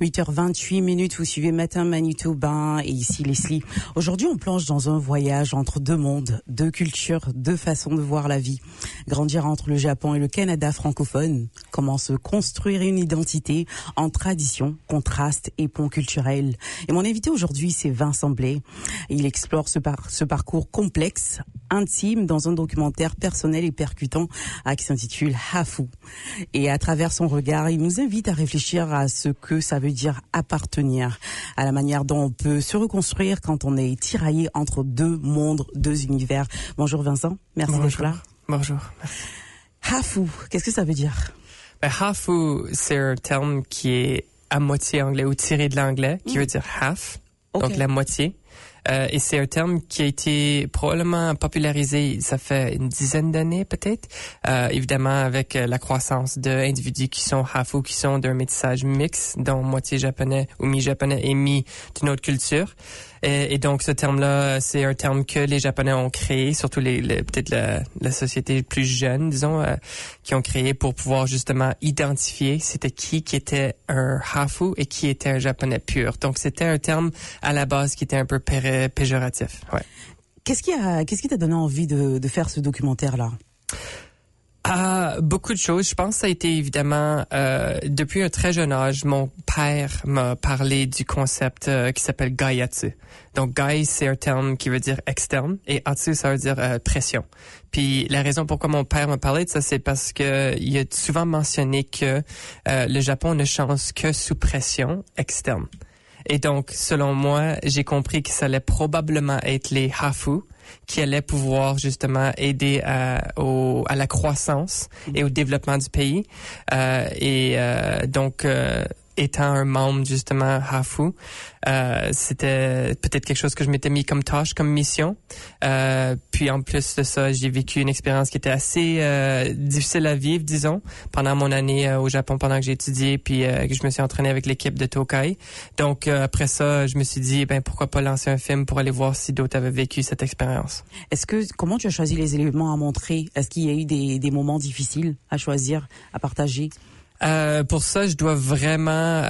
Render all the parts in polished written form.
8h28, vous suivez Matin Manitoba et ici Leslie. Aujourd'hui, on plonge dans un voyage entre deux mondes, deux cultures, deux façons de voir la vie. Grandir entre le Japon et le Canada francophone, comment se construire une identité en tradition, contraste et pont culturel. Et mon invité aujourd'hui, c'est Vincent Blais. Il explore ce parcours complexe, intime, dans un documentaire personnel et percutant qui s'intitule Hafu. Et à travers son regard, il nous invite à réfléchir à ce que ça veut dire appartenir, à la manière dont on peut se reconstruire quand on est tiraillé entre deux mondes, deux univers. Bonjour Vincent, merci d'être là. Bonjour. Hafu, qu'est-ce que ça veut dire? Hafu, c'est un terme qui est à moitié anglais ou tiré de l'anglais, qui veut dire half, donc la moitié. Et c'est un terme qui a été probablement popularisé, ça fait une dizaine d'années peut-être, évidemment avec la croissance d'individus qui sont hafu, qui sont d'un métissage mixte, dont moitié japonais ou mi-japonais et mi d'une autre culture. Et donc ce terme-là, c'est un terme que les Japonais ont créé, surtout peut-être la société plus jeune, disons, qui ont créé pour pouvoir justement identifier c'était qui était un hafu et qui était un Japonais pur. Donc c'était un terme à la base qui était un peu péjoratif. Ouais. Qu'est-ce qui t'a donné envie de faire ce documentaire-là? Beaucoup de choses. Je pense que ça a été évidemment, depuis un très jeune âge, mon père m'a parlé du concept qui s'appelle Gaiatsu. Donc, Gai, c'est un terme qui veut dire externe et Atsu, ça veut dire pression. Puis, la raison pourquoi mon père m'a parlé de ça, c'est parce que il a souvent mentionné que le Japon ne change que sous pression externe. Et donc, selon moi, j'ai compris que ça allait probablement être les hafu qui allaient pouvoir justement aider à la croissance et au développement du pays. Donc, étant un membre justement hafu, c'était peut-être quelque chose que je m'étais mis comme tâche, comme mission. Puis en plus de ça, j'ai vécu une expérience qui était assez difficile à vivre, disons, pendant mon année au Japon, pendant que j'ai étudié, puis que je me suis entraîné avec l'équipe de Tokai. Donc après ça, je me suis dit, pourquoi pas lancer un film pour aller voir si d'autres avaient vécu cette expérience. Comment tu as choisi les éléments à montrer? Est-ce qu'il y a eu des moments difficiles à choisir, à partager? Pour ça, je dois vraiment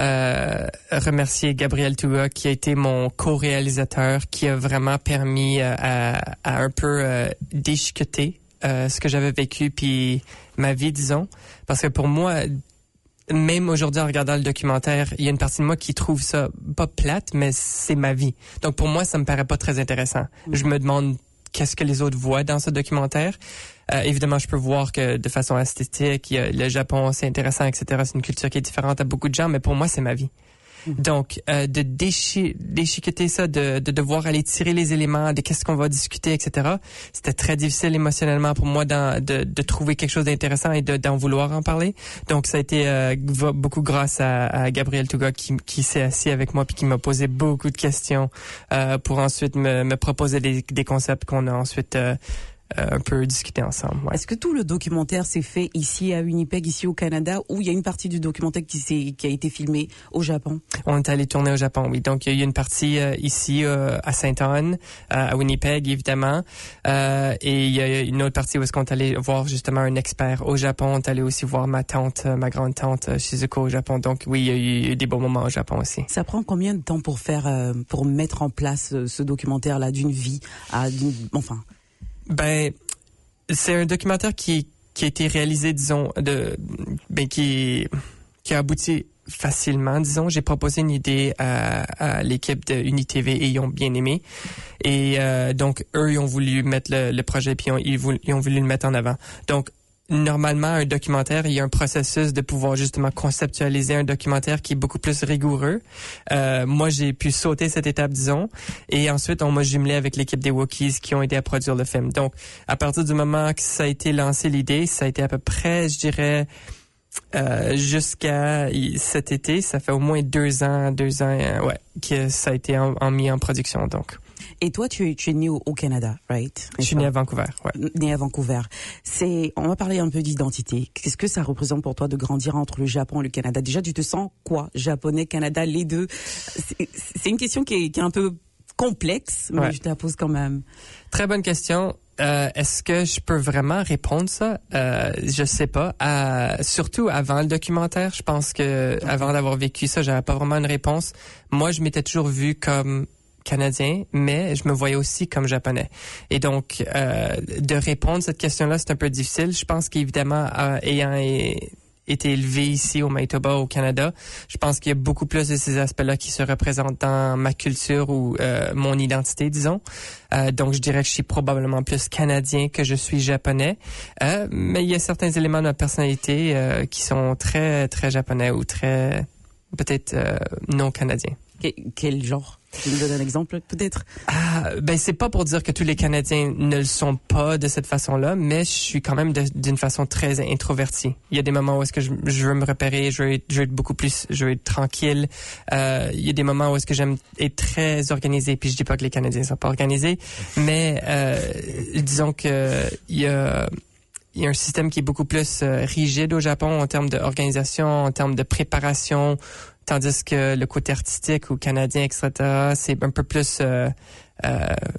remercier Gabriel Tuga, qui a été mon co-réalisateur, qui a vraiment permis à un peu déchiqueter ce que j'avais vécu puis ma vie, disons. Parce que pour moi, même aujourd'hui, en regardant le documentaire, il y a une partie de moi qui trouve ça pas plate, mais c'est ma vie. Donc pour moi, ça me paraît pas très intéressant. Je me demande qu'est-ce que les autres voient dans ce documentaire. Évidemment, je peux voir que de façon esthétique, le Japon, c'est intéressant, etc. C'est une culture qui est différente à beaucoup de gens, mais pour moi, c'est ma vie. Donc, de déchiqueter ça, de devoir aller tirer les éléments, de qu'est-ce qu'on va discuter, etc. C'était très difficile émotionnellement pour moi de trouver quelque chose d'intéressant et d'en vouloir en parler. Donc, ça a été beaucoup grâce à Gabriel Tuga qui s'est assis avec moi puis qui m'a posé beaucoup de questions pour ensuite me proposer des concepts qu'on a ensuite un peu discuter ensemble. Ouais. Est-ce que tout le documentaire s'est fait ici à Winnipeg, ici au Canada, ou il y a une partie du documentaire qui a été filmée au Japon? On est allé tourner au Japon, oui. Donc, il y a eu une partie ici à Sainte-Anne, à Winnipeg, évidemment. Et il y a une autre partie où est-ce qu'on est allé voir justement un expert au Japon. On est allé aussi voir ma grande-tante Shizuko au Japon. Donc, oui, il y a eu des beaux moments au Japon aussi. Ça prend combien de temps pour mettre en place ce documentaire-là d'une vie à c'est un documentaire qui a été réalisé, disons, qui a abouti facilement, disons. J'ai proposé une idée à l'équipe de UniTV et ils ont bien aimé. Et donc, eux, ils ont voulu mettre le projet puis ils ont voulu le mettre en avant. Donc, normalement, un documentaire, il y a un processus de pouvoir justement conceptualiser un documentaire qui est beaucoup plus rigoureux. Moi, j'ai pu sauter cette étape, disons, et ensuite, on m'a jumelé avec l'équipe des Wookiees qui ont aidé à produire le film. Donc, à partir du moment que ça a été lancé l'idée, ça a été à peu près, je dirais, jusqu'à cet été, ça fait au moins 2 ans, que ça a été mis en production, donc. Et toi, tu es né au Canada, right? Je suis né à Vancouver, ouais. Né à Vancouver. On va parler un peu d'identité. Qu'est-ce que ça représente pour toi de grandir entre le Japon et le Canada? Déjà, tu te sens quoi? Japonais, Canada, les deux? C'est une question qui est un peu complexe, mais je te la pose quand même. Très bonne question. est-ce que je peux vraiment répondre ça? Je sais pas. Surtout avant le documentaire, je pense que avant d'avoir vécu ça, j'avais pas vraiment une réponse. Moi, je m'étais toujours vu comme Canadien, mais je me voyais aussi comme Japonais. Et donc, de répondre à cette question-là, c'est un peu difficile. Je pense qu'évidemment, ayant été élevé ici au Manitoba, au Canada, je pense qu'il y a beaucoup plus de ces aspects-là qui se représentent dans ma culture ou mon identité, disons. Donc, je dirais que je suis probablement plus Canadien que je suis Japonais. Mais il y a certains éléments de ma personnalité qui sont très, très Japonais ou très, peut-être, non Canadiens. Quel genre? Tu me donnes un exemple, peut-être? C'est pas pour dire que tous les Canadiens ne le sont pas de cette façon-là, mais je suis quand même d'une façon très introvertie. Il y a des moments où est-ce que je veux me repérer, je veux être beaucoup plus, je veux être tranquille. Il y a des moments où est-ce que j'aime être très organisé, puis je dis pas que les Canadiens sont pas organisés, mais disons que il y a un système qui est beaucoup plus rigide au Japon en termes d'organisation, en termes de préparation, tandis que le côté artistique ou canadien, etc., c'est un peu plus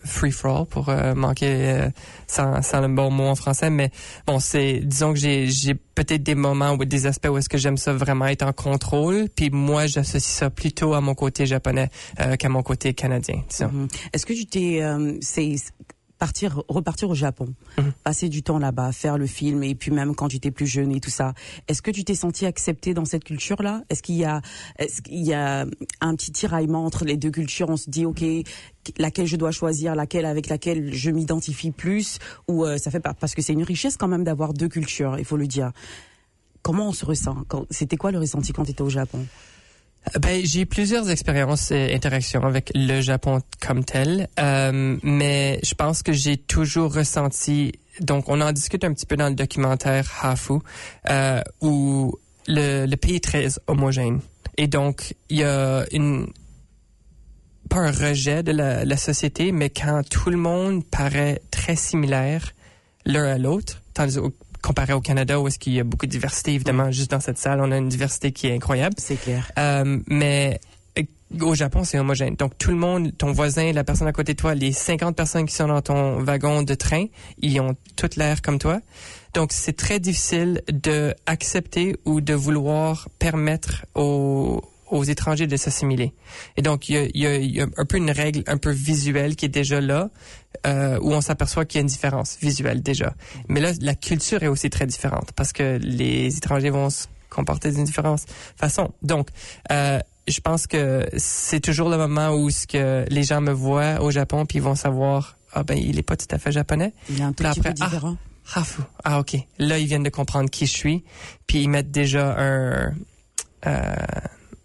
free-for-all, pour manquer sans le bon mot en français. Mais bon, disons que j'ai peut-être des moments ou des aspects où est-ce que j'aime ça vraiment être en contrôle. Puis moi, j'associe ça plutôt à mon côté japonais qu'à mon côté canadien, disons. Mm-hmm. Est-ce que tu t'es... repartir au Japon, passer du temps là-bas, faire le film, et puis même quand tu étais plus jeune et tout ça, est-ce que tu t'es senti accepté dans cette culture-là? Est-ce qu'il y a un petit tiraillement entre les deux cultures? On se dit, ok, laquelle je dois choisir, avec laquelle je m'identifie plus, ou ça fait pas, parce que c'est une richesse quand même d'avoir deux cultures, il faut le dire. Comment on se ressent? C'était quoi le ressenti quand tu étais au Japon? J'ai eu plusieurs expériences et interactions avec le Japon comme tel, mais je pense que j'ai toujours ressenti, donc on en discute un petit peu dans le documentaire Hafu, où le pays est très homogène. Et donc, il y a pas un rejet de la société, mais quand tout le monde paraît très similaire l'un à l'autre, tandis comparé au Canada où est-ce qu'il y a beaucoup de diversité, évidemment, juste dans cette salle, on a une diversité qui est incroyable. C'est clair. Mais au Japon, c'est homogène. Donc, tout le monde, ton voisin, la personne à côté de toi, les 50 personnes qui sont dans ton wagon de train, ils ont toutes l'air comme toi. Donc, c'est très difficile de accepter ou de vouloir permettre aux étrangers de s'assimiler. Et donc, il y a un peu une règle un peu visuelle qui est déjà là, où on s'aperçoit qu'il y a une différence visuelle déjà. Mais là, la culture est aussi très différente parce que les étrangers vont se comporter d'une différente façon. Donc, je pense que c'est toujours le moment où ce que les gens me voient au Japon puis ils vont savoir, il est pas tout à fait japonais. Il est un petit peu différent. Hafu. OK. Là, ils viennent de comprendre qui je suis puis ils mettent déjà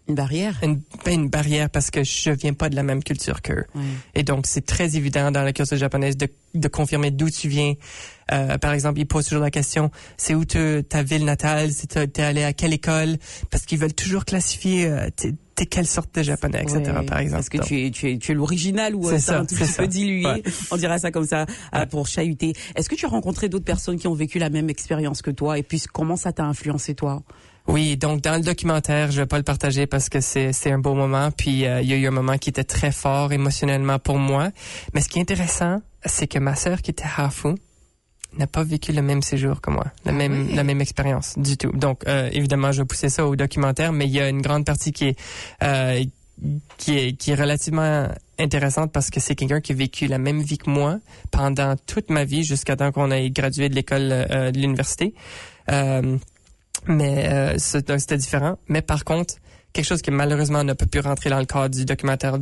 une barrière? Une barrière parce que je viens pas de la même culture qu'eux. Oui. Et donc, c'est très évident dans la culture japonaise de confirmer d'où tu viens. Par exemple, ils posent toujours la question, c'est où ta ville natale? T'es allé à quelle école? Parce qu'ils veulent toujours classifier t'es quelle sorte de japonais, etc., par exemple. Est-ce que tu es l'original ou c'est un tout petit peu dilué? Ouais. On dira ça comme ça pour chahuter. Est-ce que tu as rencontré d'autres personnes qui ont vécu la même expérience que toi? Et puis, comment ça t'a influencé, toi? Oui, donc dans le documentaire, je vais pas le partager parce que c'est un beau moment, puis il y a eu un moment qui était très fort émotionnellement pour moi. Mais ce qui est intéressant, c'est que ma sœur qui était Hafu n'a pas vécu le même séjour que moi, la même expérience du tout. Donc évidemment, je vais pousser ça au documentaire, mais il y a une grande partie qui est relativement intéressante parce que c'est quelqu'un qui a vécu la même vie que moi pendant toute ma vie jusqu'à temps qu'on ait gradué de l'école de l'université. Mais c'était différent. Mais par contre, quelque chose qui malheureusement n'a pas pu rentrer dans le cadre du documentaire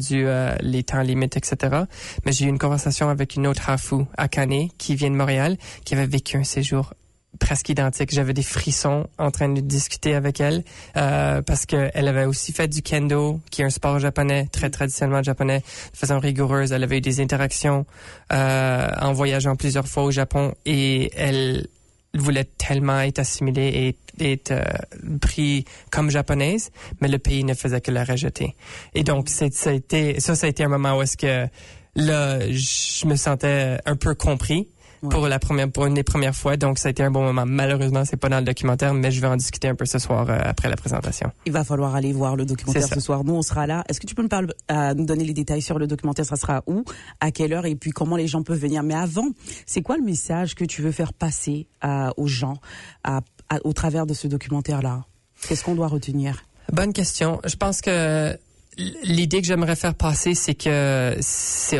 les temps limites, etc. Mais j'ai eu une conversation avec une autre Hafu, Akane, qui vient de Montréal, qui avait vécu un séjour presque identique. J'avais des frissons en train de discuter avec elle parce que elle avait aussi fait du kendo, qui est un sport japonais, très traditionnellement japonais, de façon rigoureuse. Elle avait eu des interactions en voyageant plusieurs fois au Japon et elle voulait tellement être assimilée et être pris comme japonaise, mais le pays ne faisait que la rejeter. Et donc, ça a été un moment où est-ce que là, je me sentais un peu compris pour une des premières fois. Donc, ça a été un bon moment. Malheureusement, c'est pas dans le documentaire, mais je vais en discuter un peu ce soir après la présentation. Il va falloir aller voir le documentaire ce soir. Nous, on sera là. Est-ce que tu peux nous donner les détails sur le documentaire? Ça sera où, à quelle heure et puis comment les gens peuvent venir? Mais avant, c'est quoi le message que tu veux faire passer aux gens au travers de ce documentaire-là? Qu'est-ce qu'on doit retenir? Bonne question. Je pense que l'idée que j'aimerais faire passer, c'est que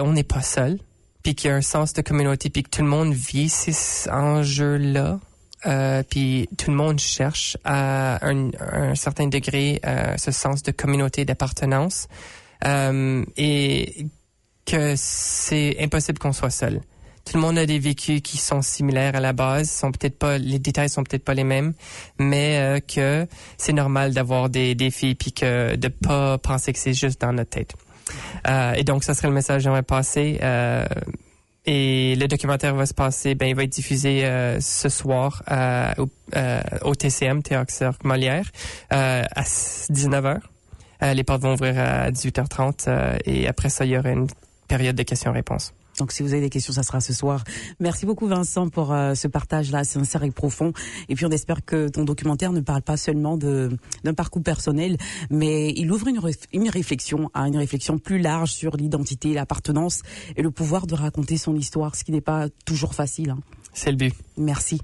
on n'est pas seul, puis qu'il y a un sens de communauté, puis que tout le monde vit ces enjeux-là, puis tout le monde cherche à un certain degré ce sens de communauté, d'appartenance, et que c'est impossible qu'on soit seul. Tout le monde a des vécus qui sont similaires à la base, les détails sont peut-être pas les mêmes, mais que c'est normal d'avoir des défis puis que de pas penser que c'est juste dans notre tête. Et donc ça serait le message que j'aimerais passer. Et le documentaire va se passer, il va être diffusé ce soir au TCM, Théâtre Cirque Molière, à 19h. Les portes vont ouvrir à 18h30 et après ça, il y aura une période de questions-réponses. Donc, si vous avez des questions, ça sera ce soir. Merci beaucoup, Vincent, pour ce partage-là sincère et profond. Et puis, on espère que ton documentaire ne parle pas seulement d'un parcours personnel, mais il ouvre une réflexion plus large sur l'identité, l'appartenance et le pouvoir de raconter son histoire, ce qui n'est pas toujours facile. C'est le but. Merci.